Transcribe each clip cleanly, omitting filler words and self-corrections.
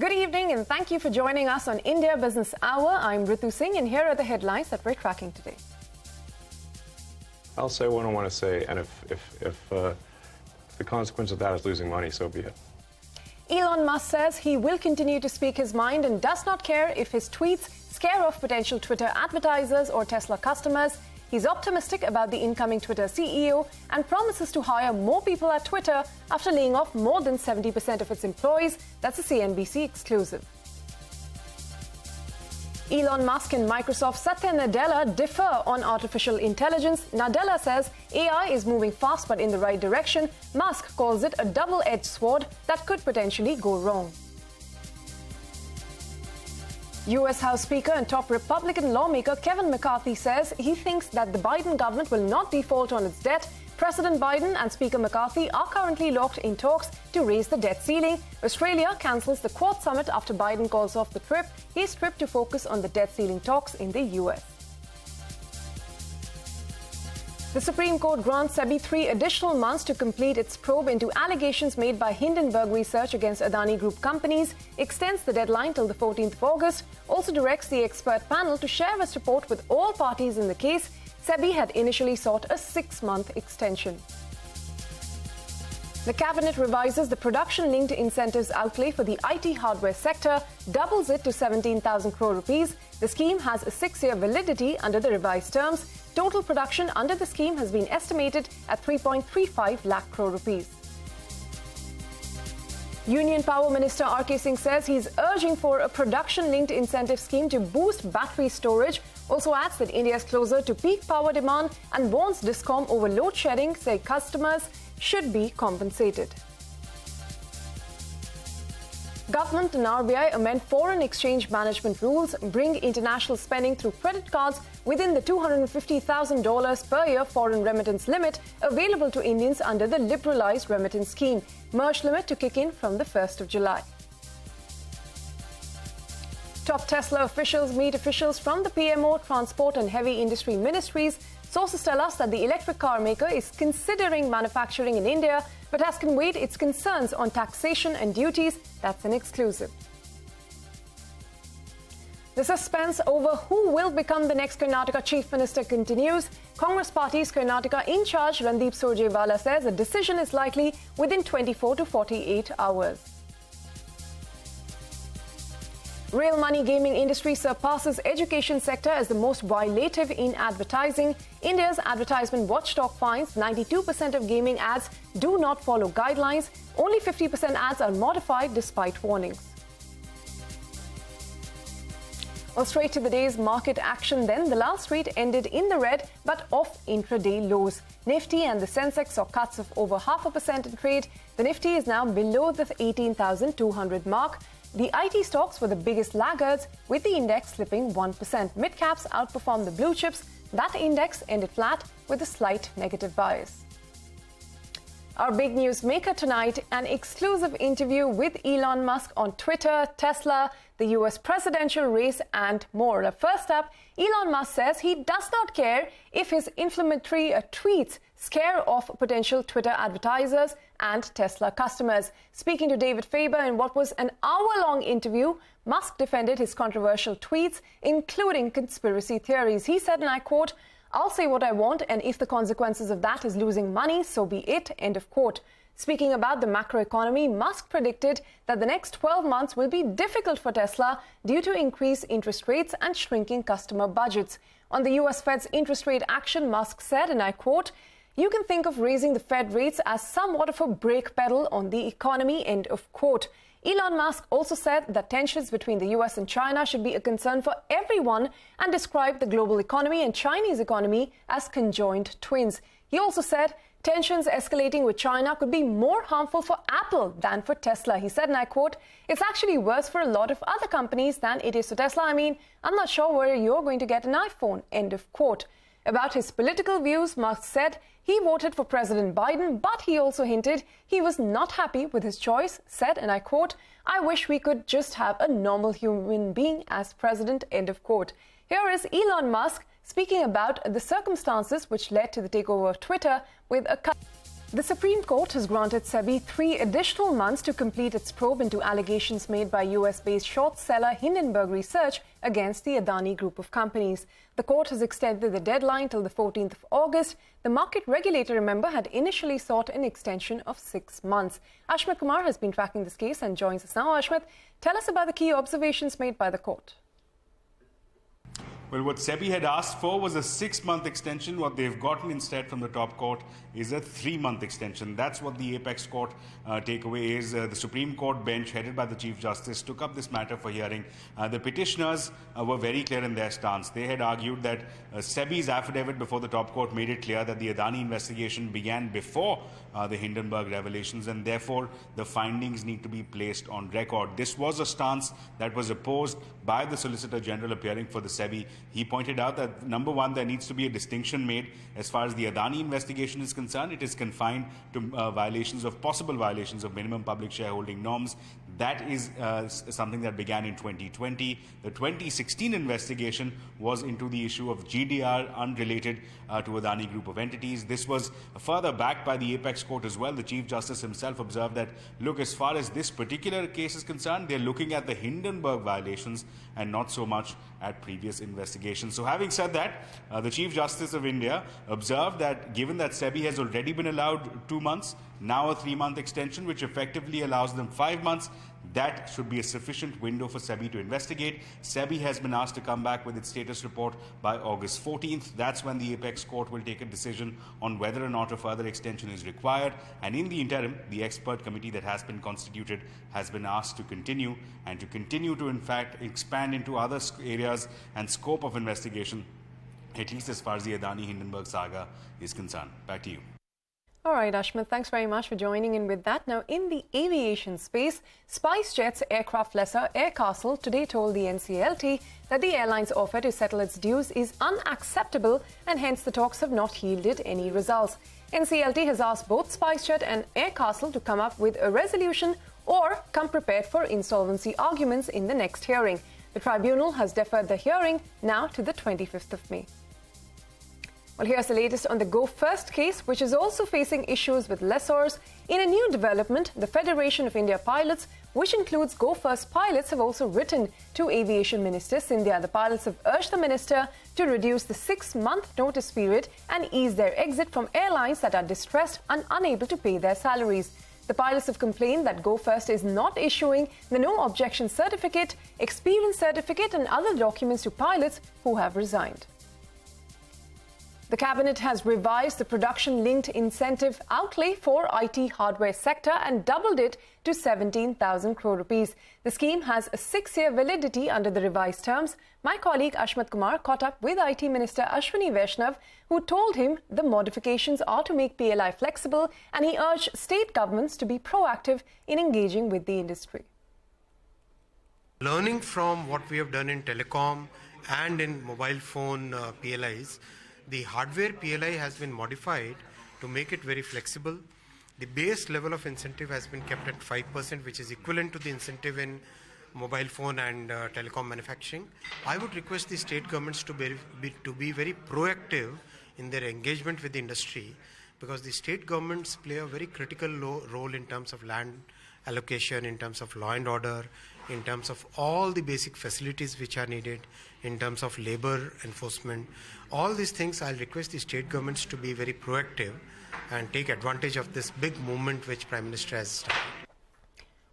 Good evening and thank you for joining us on India Business Hour. I'm Ritu Singh and here are the headlines that we're tracking today. I'll say what I want to say, and if the consequence of that is losing money, so be it. Elon Musk says he will continue to speak his mind and does not care if his tweets scare off potential Twitter advertisers or Tesla customers. He's optimistic about the incoming Twitter CEO and promises to hire more people at Twitter after laying off more than 70% of its employees. That's a CNBC exclusive. Elon Musk and Microsoft Satya Nadella differ on artificial intelligence. Nadella says AI is moving fast but in the right direction. Musk calls it a double-edged sword that could potentially go wrong. U.S. House Speaker and top Republican lawmaker Kevin McCarthy says he thinks that the Biden government will not default on its debt. President Biden and Speaker McCarthy are currently locked in talks to raise the debt ceiling. Australia cancels the Quad Summit after Biden calls off the trip. He's tripped to focus on the debt ceiling talks in the U.S. The Supreme Court grants SEBI 3 additional months to complete its probe into allegations made by Hindenburg Research against Adani Group companies, extends the deadline till the 14th of August, also directs the expert panel to share its report with all parties in the case. SEBI had initially sought a 6-month extension. The Cabinet revises the production-linked incentives outlay for the IT hardware sector, doubles it to 17,000 crore rupees. The scheme has a 6-year validity under the revised terms. Total production under the scheme has been estimated at 3.35 lakh crore rupees. Union Power Minister R.K. Singh says he's urging for a production-linked incentive scheme to boost battery storage. Also adds that India is closer to peak power demand and warns DISCOM over load shedding, say customers should be compensated. Government and RBI amend foreign exchange management rules, bring international spending through credit cards within the $250,000 per year foreign remittance limit available to Indians under the liberalized remittance scheme. Merge limit to kick in from the 1st of July. Top Tesla officials meet officials from the PMO, Transport and Heavy Industry Ministries. Sources tell us that the electric car maker is considering manufacturing in India but has conveyed its concerns on taxation and duties. That's an exclusive. The suspense over who will become the next Karnataka Chief Minister continues. Congress Party's Karnataka in charge Randeep Surjewala says a decision is likely within 24 to 48 hours. Real money gaming industry surpasses education sector as the most violative in advertising. India's advertisement watchdog finds 92% of gaming ads do not follow guidelines. Only 50% ads are modified despite warnings. Well, straight to the day's market action then. The last trade ended in the red but off intraday lows. Nifty and the Sensex saw cuts of over 0.5% in trade. The Nifty is now below the 18,200 mark. The IT stocks were the biggest laggards, with the index slipping 1%. Mid-caps outperformed the blue chips. That index ended flat with a slight negative bias. Our big news maker tonight, an exclusive interview with Elon Musk on Twitter, Tesla, the US presidential race and more. First up, Elon Musk says he does not care if his inflammatory tweets scare off potential Twitter advertisers and Tesla customers. Speaking to David Faber in what was an hour-long interview, Musk defended his controversial tweets, including conspiracy theories. He said, and I quote, "I'll say what I want, and if the consequences of that is losing money, so be it," end of quote. Speaking about the macroeconomy, Musk predicted that the next 12 months will be difficult for Tesla due to increased interest rates and shrinking customer budgets. On the US Fed's interest rate action, Musk said, and I quote, "You can think of raising the Fed rates as somewhat of a brake pedal on the economy," end of quote. Elon Musk also said that tensions between the US and China should be a concern for everyone and described the global economy and Chinese economy as conjoined twins. He also said tensions escalating with China could be more harmful for Apple than for Tesla. He said, and I quote, "It's actually worse for a lot of other companies than it is for Tesla. I mean, I'm not sure where you're going to get an iPhone," end of quote. About his political views, Musk said he voted for President Biden, but he also hinted he was not happy with his choice, said, and I quote, "I wish we could just have a normal human being as president," end of quote. Here is Elon Musk speaking about the circumstances which led to the takeover of Twitter with a cut. The Supreme Court has granted SEBI 3 additional months to complete its probe into allegations made by US-based short seller Hindenburg Research against the Adani group of companies. The court has extended the deadline till the 14th of August. The market regulator, remember, had initially sought an extension of 6 months. Ashmit Kumar has been tracking this case and joins us now. Ashmit, tell us about the key observations made by the court. Well, what SEBI had asked for was a 6-month extension. What they've gotten instead from the top court is a 3-month extension. That's what the apex court takeaway is. The Supreme Court bench, headed by the Chief Justice, took up this matter for hearing. The petitioners were very clear in their stance. They had argued that SEBI's affidavit before the top court made it clear that the Adani investigation began before the Hindenburg revelations, and therefore the findings need to be placed on record. This was a stance that was opposed by the Solicitor General appearing for the SEBI. He pointed out that, number one, there needs to be a distinction made as far as the Adani investigation is concerned. It is confined to possible violations of minimum public shareholding norms. That is something that began in 2020. The 2016 investigation was into the issue of GDR unrelated to Adani group of entities. This was further backed by the apex court as well. The Chief Justice himself observed that, look, as far as this particular case is concerned, they're looking at the Hindenburg violations and not so much at previous investigations. So having said that, the Chief Justice of India observed that given that SEBI has already been allowed 2 months, now a 3-month extension, which effectively allows them 5 months, that should be a sufficient window for SEBI to investigate. SEBI has been asked to come back with its status report by August 14th. That's when the apex court will take a decision on whether or not a further extension is required. And in the interim, the expert committee that has been constituted has been asked to continue to, in fact, expand into other areas and scope of investigation, at least as far as the Adani Hindenburg saga is concerned. Back to you. All right, Ashmit, thanks very much for joining in with that. Now, in the aviation space, SpiceJet's aircraft lessor Air Castle today told the NCLT that the airline's offer to settle its dues is unacceptable and hence the talks have not yielded any results. NCLT has asked both SpiceJet and Air Castle to come up with a resolution or come prepared for insolvency arguments in the next hearing. The tribunal has deferred the hearing now to the 25th of May. Well, here's the latest on the Go First case, which is also facing issues with lessors. In a new development, the Federation of India Pilots, which includes Go First pilots, have also written to Aviation Minister Scindia. The pilots have urged the minister to reduce the 6-month notice period and ease their exit from airlines that are distressed and unable to pay their salaries. The pilots have complained that Go First is not issuing the no objection certificate, experience certificate and other documents to pilots who have resigned. The Cabinet has revised the production-linked incentive outlay for IT hardware sector and doubled it to 17,000 crore rupees. The scheme has a 6-year validity under the revised terms. My colleague Ashmit Kumar caught up with IT Minister Ashwini Vaishnav, who told him the modifications are to make PLI flexible, and he urged state governments to be proactive in engaging with the industry. Learning from what we have done in telecom and in mobile phone PLIs, the hardware PLI has been modified to make it very flexible. The base level of incentive has been kept at 5%, which is equivalent to the incentive in mobile phone and telecom manufacturing. I would request the state governments to be very proactive in their engagement with the industry, because the state governments play a very critical role in terms of land allocation, in terms of law and order, in terms of all the basic facilities which are needed, in terms of labor enforcement. All these things, I'll request the state governments to be very proactive and take advantage of this big movement which Prime Minister has started.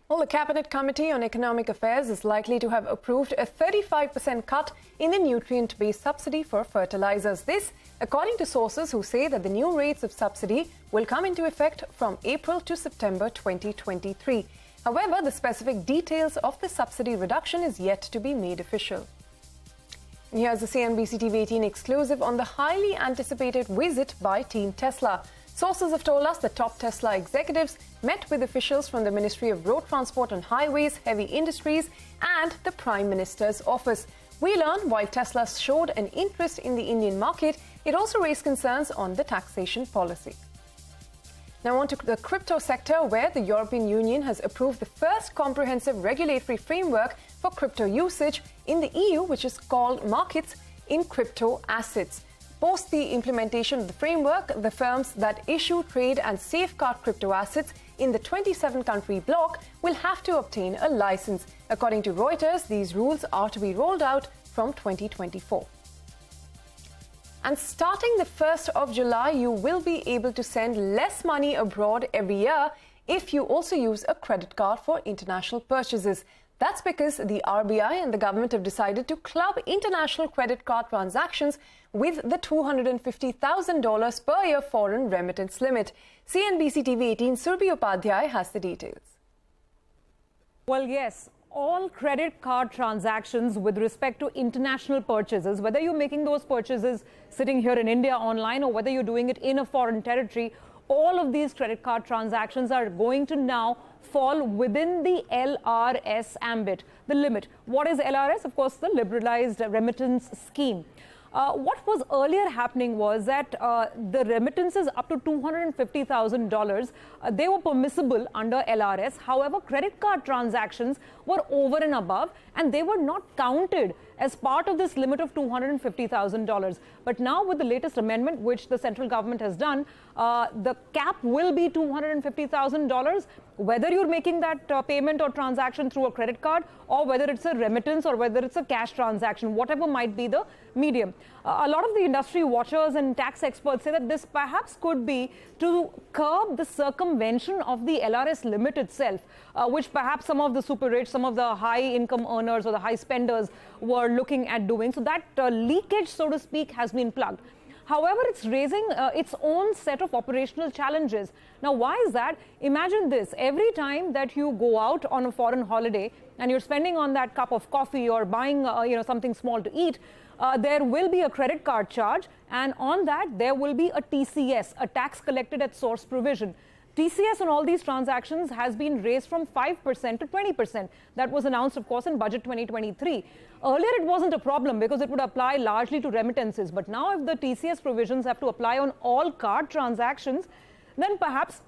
Well, the Cabinet Committee on Economic Affairs is likely to have approved a 35% cut in the nutrient-based subsidy for fertilizers. This, according to sources who say that the new rates of subsidy will come into effect from April to September 2023. However, the specific details of the subsidy reduction is yet to be made official. And here's the CNBC-TV18 exclusive on the highly anticipated visit by Team Tesla. Sources have told us that top Tesla executives met with officials from the Ministry of Road Transport and Highways, Heavy Industries and the Prime Minister's office. We learned while Tesla showed an interest in the Indian market, it also raised concerns on the taxation policy. Now on to the crypto sector, where the European Union has approved the first comprehensive regulatory framework for crypto usage in the EU, which is called Markets in Crypto Assets. Post the implementation of the framework, the firms that issue, trade and safeguard crypto assets in the 27-country bloc will have to obtain a license. According to Reuters, these rules are to be rolled out from 2024. And starting the 1st of July, you will be able to send less money abroad every year if you also use a credit card for international purchases. That's because the RBI and the government have decided to club international credit card transactions with the $250,000 per year foreign remittance limit. CNBC-TV18 Surbi Upadhyay has the details. Well, yes. All credit card transactions with respect to international purchases, whether you're making those purchases sitting here in India online or whether you're doing it in a foreign territory, all of these credit card transactions are going to now fall within the LRS ambit, the limit. What is LRS? Of course, the liberalized remittance scheme. What was earlier happening was that the remittances up to $250,000, they were permissible under LRS. However, credit card transactions were over and above, and they were not counted as part of this limit of $250,000. But now with the latest amendment, which the central government has done, the cap will be $250,000, whether you're making that payment or transaction through a credit card, or whether it's a remittance or whether it's a cash transaction, whatever might be the medium. A lot of the industry watchers and tax experts say that this perhaps could be to curb the circumvention of the LRS limit itself, which perhaps some of the super rich, some of the high income earners or the high spenders were looking at doing. So that leakage, so to speak, has been plugged. However, it's raising its own set of operational challenges. Now, why is that? Imagine this. Every time that you go out on a foreign holiday and you're spending on that cup of coffee or buying something small to eat, there will be a credit card charge, and on that there will be a TCS, a tax collected at source provision. TCS on all these transactions has been raised from 5% to 20%. That was announced, of course, in Budget 2023. Earlier, it wasn't a problem because it would apply largely to remittances. But now, if the TCS provisions have to apply on all card transactions, then perhaps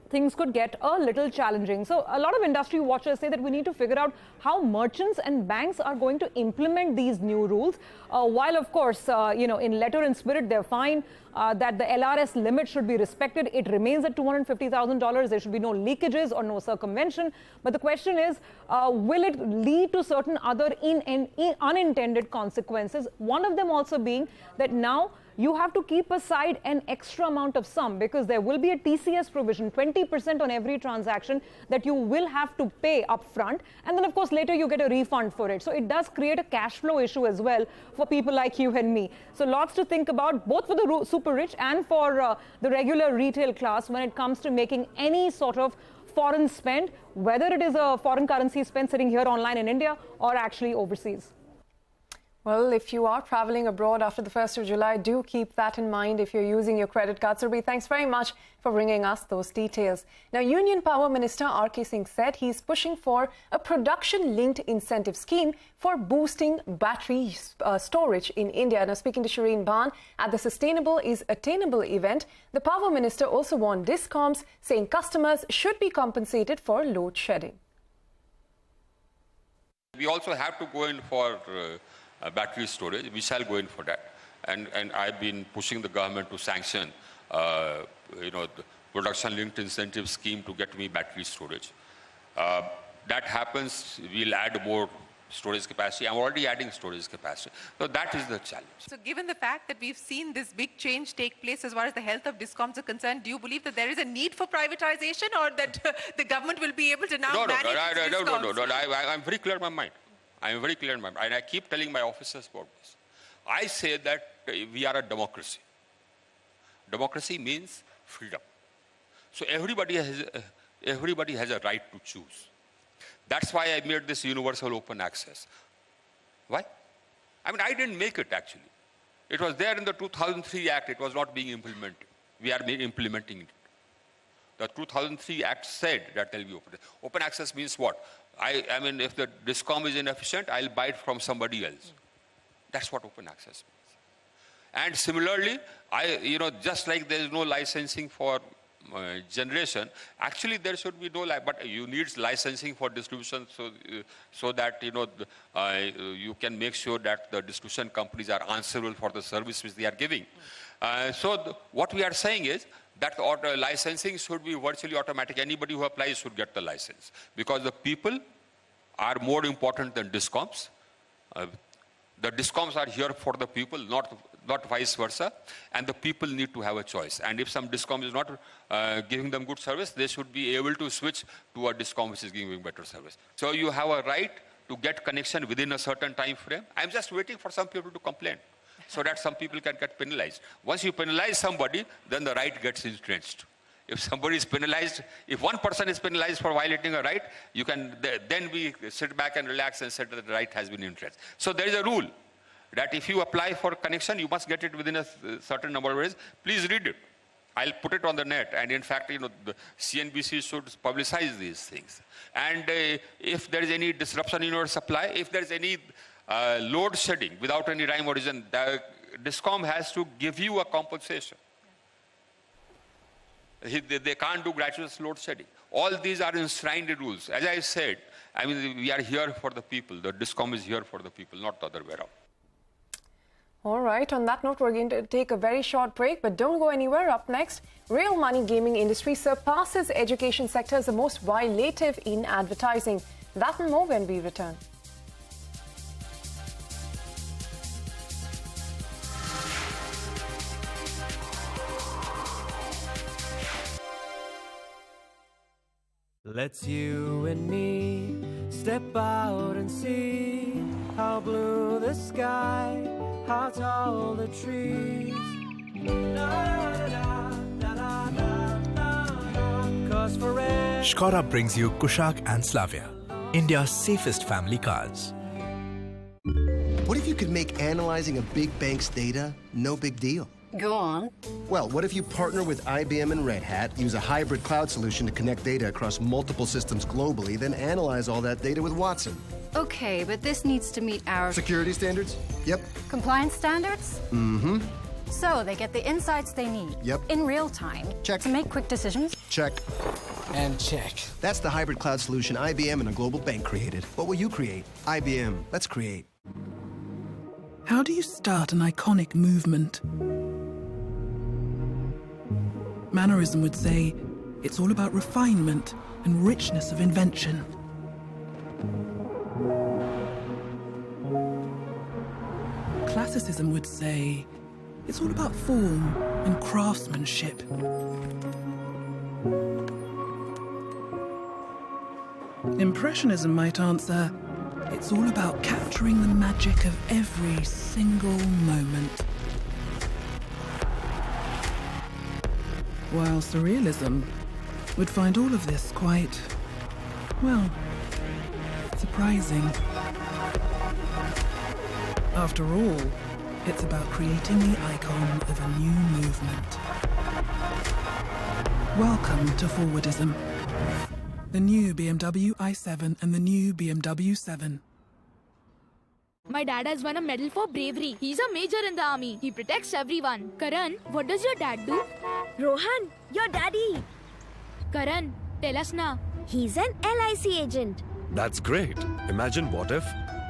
things could get a little challenging. So a lot of industry watchers say that we need to figure out how merchants and banks are going to implement these new rules. While, of course, in letter and spirit, they're fine. That the LRS limit should be respected. It remains at $250,000. There should be no leakages or no circumvention. But the question is, will it lead to certain other unintended consequences? One of them also being that now you have to keep aside an extra amount of sum because there will be a TCS provision, 20% on every transaction that you will have to pay upfront. And then, of course, later you get a refund for it. So it does create a cash flow issue as well for people like you and me. So lots to think about, both for the super rich and for the regular retail class when it comes to making any sort of foreign spend, whether it is a foreign currency spend sitting here online in India or actually overseas. Well, if you are traveling abroad after the 1st of July, do keep that in mind if you're using your credit card. Surbi, thanks very much for bringing us those details. Now, Union Power Minister R.K. Singh said he's pushing for a production-linked incentive scheme for boosting battery storage in India. Now, speaking to Shireen Bhan at the Sustainable is Attainable event, the Power Minister also warned DISCOMs, saying customers should be compensated for load shedding. We also have to go in for battery storage. We shall go in for that, and I've been pushing the government to sanction, the production-linked incentive scheme to get me battery storage. That happens, we'll add more storage capacity. I'm already adding storage capacity. So that is the challenge. So given the fact that we've seen this big change take place as far as the health of DISCOMs are concerned, do you believe that there is a need for privatization, or that the government will be able to now manage DISCOMs? No, I'm very clear in my mind. I'm very clear in my mind, and I keep telling my officers about this. I say that we are a democracy. Democracy means freedom. So everybody has a right to choose. That's why I made this universal open access. Why? I mean, I didn't make it actually. It was there in the 2003 Act. It was not being implemented. We are implementing it. The 2003 Act said that there will be open. Open access means what? I mean, if the DISCOM is inefficient, I'll buy it from somebody else. That's what open access means. And similarly, just like there is no licensing for generation, actually there should be no, but you need licensing for distribution, so that you can make sure that the distribution companies are answerable for the service which they are giving. What we are saying is that licensing should be virtually automatic. Anybody who applies should get the license, because the people are more important than discoms. The discoms are here for the people, not vice versa, and the people need to have a choice. And if some discom is not giving them good service, they should be able to switch to a discom which is giving better service. So you have a right to get connection within a certain time frame. I'm just waiting for some people to complain, so that some people can get penalized. Once you penalize somebody, then the right gets entrenched. If somebody is penalized, if one person is penalized for violating a right, you can then we sit back and relax and say that the right has been entrenched. So there is a rule that if you apply for connection, you must get it within a certain number of days. Please read it. I'll put it on the net. And in fact, the CNBC should publicize these things. And if there is any disruption in your supply, if there is any load shedding without any rhyme or reason, the discom has to give you a compensation. They can't do gratuitous load shedding. All these are enshrined rules. As I said, I mean, we are here for the people. The discom is here for the people, not the other way around. All right, on that note, we're going to take a very short break, but don't go anywhere. Up next, real money gaming industry surpasses education sector as the most violative in advertising. That and more when we return. Let's you and me step out and see how blue the sky, how tall the trees. Cause forever. Skoda brings you Kushaq and Slavia, India's safest family cars. What if you could make analyzing a big bank's data no big deal? Go on. Well, what if you partner with IBM and Red Hat, use a hybrid cloud solution to connect data across multiple systems globally, then analyze all that data with Watson? Okay, but this needs to meet our... Security standards? Yep. Compliance standards? Mm-hmm. So they get the insights they need. Yep. In real time. Check. To make quick decisions. Check. And check. That's the hybrid cloud solution IBM and a global bank created. What will you create? IBM. Let's create. How do you start an iconic movement? Mannerism would say it's all about refinement and richness of invention. Classicism would say it's all about form and craftsmanship. Impressionism might answer it's all about capturing the magic of every single moment. While Surrealism would find all of this quite, well, surprising. After all, it's about creating the icon of a new movement. Welcome to Forwardism. The new BMW i7 and the new BMW 7. My dad has won a medal for bravery. He's a major in the army. He protects everyone. Karan, what does your dad do? Rohan, your daddy. Karan, tell us now. He's an LIC agent. That's great. Imagine what if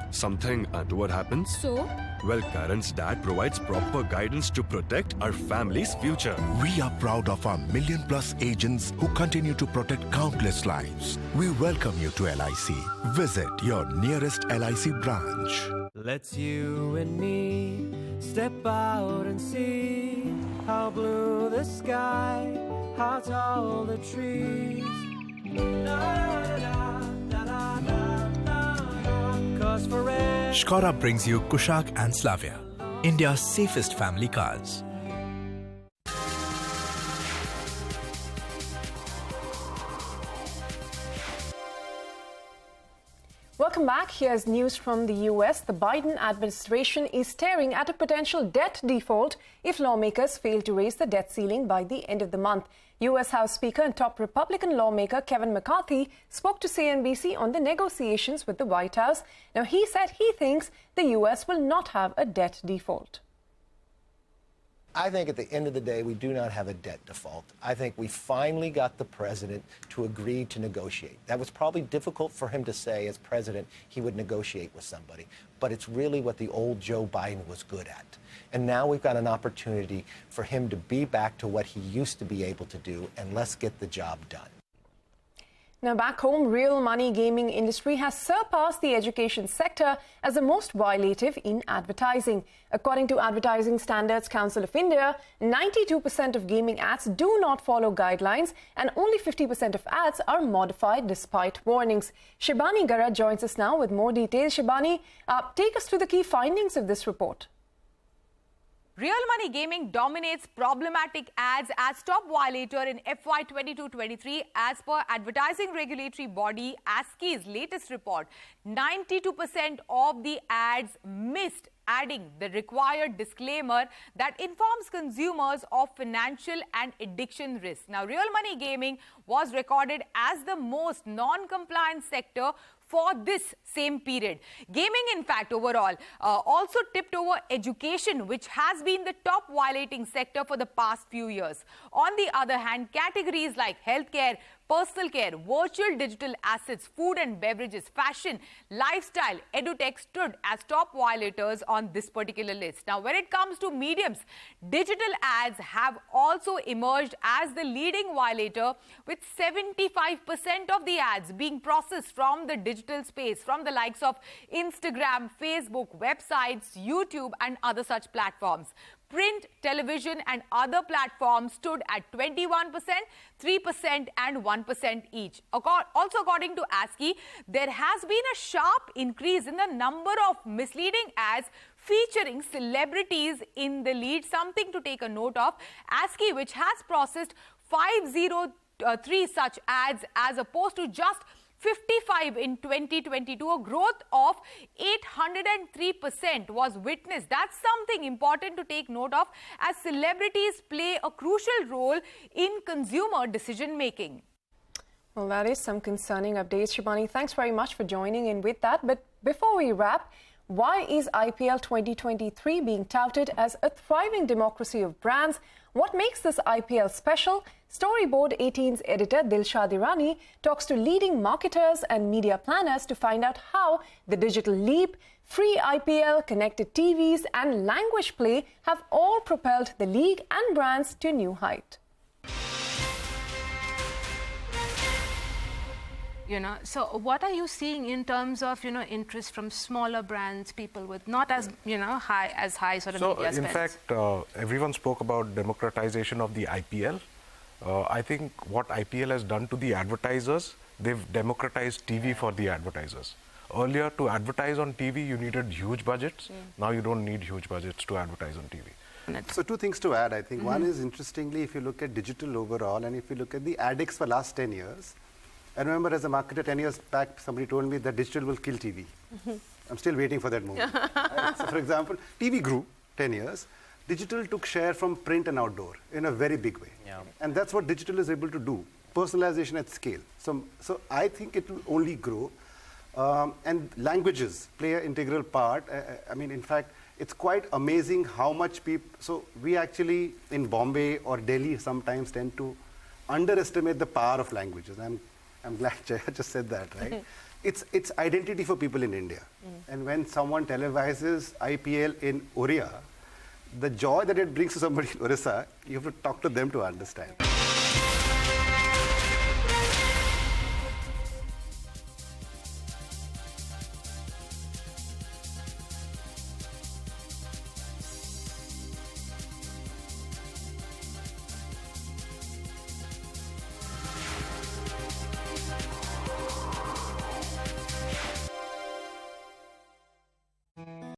something untoward happens. So? Well, Karan's dad provides proper guidance to protect our family's future. We are proud of our million-plus agents who continue to protect countless lives. We welcome you to LIC. Visit your nearest LIC branch. Let's you and me step out and see how blue the sky, how tall the trees. Cause forever. Skoda brings you Kushaq and Slavia, India's safest family cars. Welcome back. Here's news from the US. The Biden administration is staring at a potential debt default if lawmakers fail to raise the debt ceiling by the end of the month. US House Speaker and top Republican lawmaker Kevin McCarthy spoke to CNBC on the negotiations with the White House. Now, he said he thinks the US will not have a debt default. I think at the end of the day, we do not have a debt default. I think we finally got the president to agree to negotiate. That was probably difficult for him to say as president he would negotiate with somebody, but it's really what the old Joe Biden was good at. And now we've got an opportunity for him to be back to what he used to be able to do, and let's get the job done. Now back home, real money gaming industry has surpassed the education sector as the most violative in advertising. According to Advertising Standards Council of India, 92% of gaming ads do not follow guidelines and only 50% of ads are modified despite warnings. Shibani Gara joins us now with more details. Shibani, take us through the key findings of this report. Real money gaming dominates problematic ads as top violator in FY 22-23 as per advertising regulatory body ASCI's latest report. 92% of the ads missed adding the required disclaimer that informs consumers of financial and addiction risks. Now, real money gaming was recorded as the most non-compliant sector for this same period. Gaming, in fact, overall also tipped over education, which has been the top violating sector for the past few years. On the other hand, categories like healthcare, personal care, virtual digital assets, food and beverages, fashion, lifestyle, edutech stood as top violators on this particular list. Now, when it comes to mediums, digital ads have also emerged as the leading violator, with 75% of the ads being processed from the digital space, from the likes of Instagram, Facebook, websites, YouTube and other such platforms. Print, television and other platforms stood at 21%, 3% and 1% each. Also, according to ASCI, there has been a sharp increase in the number of misleading ads featuring celebrities in the lead, something to take a note of. ASCI, which has processed 503 such ads as opposed to just 55 in 2022, a growth of 803% was witnessed. That's something important to take note of, as celebrities play a crucial role in consumer decision making. Well, that is some concerning updates, Shibani. Thanks very much for joining in with that. But before we wrap, why is IPL 2023 being touted as a thriving democracy of brands? What makes this IPL special? Storyboard 18's editor Dilshad Irani talks to leading marketers and media planners to find out how the digital leap, free IPL, connected TVs and language play have all propelled the league and brands to a new height. So what are you seeing in terms of, interest from smaller brands, people with not as, high sort of media spends? In fact, everyone spoke about democratization of the IPL. I think what IPL has done to the advertisers, they've democratized TV for the advertisers. Earlier, to advertise on TV, you needed huge budgets. Now you don't need huge budgets to advertise on TV. So two things to add, I think. One is, interestingly, if you look at digital overall, and if you look at the addicts for last 10 years, I remember as a marketer 10 years back, somebody told me that digital will kill TV. I'm still waiting for that moment. Right? So, for example, TV grew 10 years. Digital took share from print and outdoor in a very big way. And that's what digital is able to do, personalization at scale. So I think it will only grow. And languages play an integral part. I mean, in fact, it's quite amazing how much people... So we actually, in Bombay or Delhi, sometimes tend to underestimate the power of languages. I'm glad Jaya just said that, right? It's identity for people in India. And when someone televises IPL in Oriya, the joy that it brings to somebody in Orissa, you have to talk to them to understand.